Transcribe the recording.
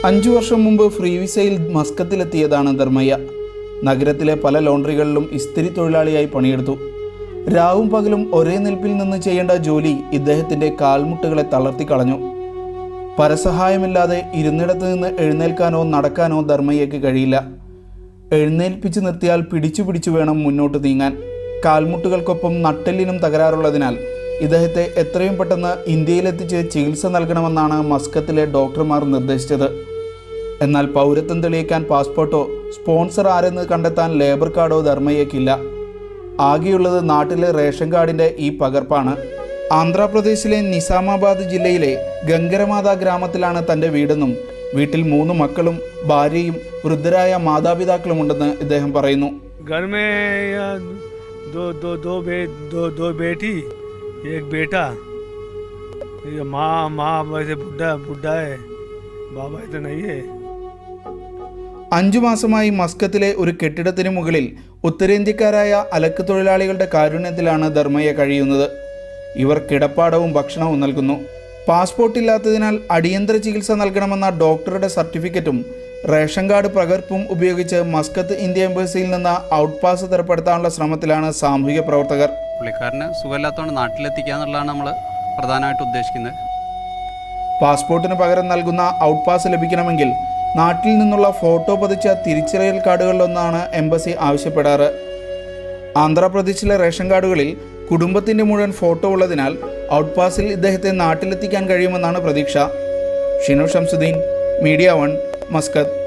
5 വർഷം മുമ്പ് ഫ്രീ വിസയിൽ മസ്കത്തിലെത്തിയതാണ് ധർമ്മയ്യ. നഗരത്തിലെ പല ലോണ്ടറികളിലും ഇസ്തിരി തൊഴിലാളിയായി പണിയെടുത്തു. രാവും പകലും ഒരേ നിൽപ്പിൽ നിന്ന് ചെയ്യേണ്ട ജോലി ഇദ്ദേഹത്തിൻ്റെ കാൽമുട്ടുകളെ തളർത്തിക്കളഞ്ഞു. പരസഹായമില്ലാതെ ഇരുന്നിടത്ത് നിന്ന് എഴുന്നേൽക്കാനോ നടക്കാനോ ധർമ്മയ്യയ്ക്ക് കഴിയില്ല. എഴുന്നേൽപ്പിച്ച് നിർത്തിയാൽ പിടിച്ചു വേണം മുന്നോട്ട് നീങ്ങാൻ. കാൽമുട്ടുകൾക്കൊപ്പം നട്ടെല്ലിനും തകരാറുള്ളതിനാൽ ഇദ്ദേഹത്തെ എത്രയും പെട്ടെന്ന് ഇന്ത്യയിലെത്തിച്ച് ചികിത്സ നൽകണമെന്നാണ് മസ്കത്തിലെ ഡോക്ടർമാർ നിർദ്ദേശിച്ചത്. എന്നാൽ പൗരത്വം തെളിയിക്കാൻ പാസ്പോർട്ടോ സ്പോൺസർ ആരെന്ന് കണ്ടെത്താൻ ലേബർ കാർഡോ ധർമ്മയ്യയ്ക്കില്ല. ആകെയുള്ളത് നാട്ടിലെ റേഷൻ കാർഡിൻ്റെ ഈ പകർപ്പാണ്. ആന്ധ്രാപ്രദേശിലെ നിസാമാബാദ് ജില്ലയിലെ ഗംഗരമാത ഗ്രാമത്തിലാണ് തൻ്റെ വീടെന്നും വീട്ടിൽ 3 മക്കളും ഭാര്യയും വൃദ്ധരായ മാതാപിതാക്കളുമുണ്ടെന്ന് ഇദ്ദേഹം പറയുന്നു. दो बेटी एक बेटा माँ वैसे बुढ़ा है बाबा तो नहीं है. 5 മാസമായി മസ്കത്തിലെ ഒരു കെട്ടിടത്തിന് മുകളിൽ ഉത്തരേന്ത്യക്കാരായ അലക്ക് തൊഴിലാളികളുടെ കാരുണ്യത്തിലാണ് ധർമ്മയ്യ കഴിയുന്നത്. ഇവർ കിടപ്പാടവും ഭക്ഷണവും നൽകുന്നു. പാസ്പോർട്ട് ഇല്ലാത്തതിനാൽ അടിയന്തര ചികിത്സ നൽകണമെന്ന ഡോക്ടറുടെ സർട്ടിഫിക്കറ്റും റേഷൻ കാർഡ് പകർപ്പും ഉപയോഗിച്ച് മസ്കത്ത് ഇന്ത്യ എംബസിയിൽ നിന്ന് ഔട്ട് പാസ് തരപ്പെടുത്താനുള്ള ശ്രമത്തിലാണ് സാമൂഹിക പ്രവർത്തകർ. പുള്ളിക്കാരന് സുഖമില്ലാത്തതുകൊണ്ട് നാട്ടിലെത്തിക്കുക എന്നുള്ളതാണ് നമ്മൾ പ്രധാനമായിട്ട് ഉദ്ദേശിക്കുന്നത്. പാസ്പോർട്ടിന് പകരം നൽകുന്ന ഔട്ട് പാസ് ലഭിക്കണമെങ്കിൽ നാട്ടിൽ നിന്നുള്ള ഫോട്ടോ പതിച്ച തിരിച്ചറിയൽ കാർഡുകളിലൊന്നാണ് എംബസി ആവശ്യപ്പെടാറ്. ആന്ധ്രാപ്രദേശിലെ റേഷൻ കാർഡുകളിൽ കുടുംബത്തിൻ്റെ മുഴുവൻ ഫോട്ടോ ഉള്ളതിനാൽ ഔട്ട് പാസിൽ ഇദ്ദേഹത്തെ നാട്ടിലെത്തിക്കാൻ കഴിയുമെന്നാണ് പ്രതീക്ഷ. Shinu Shamsuddeen, media 1, Muscat.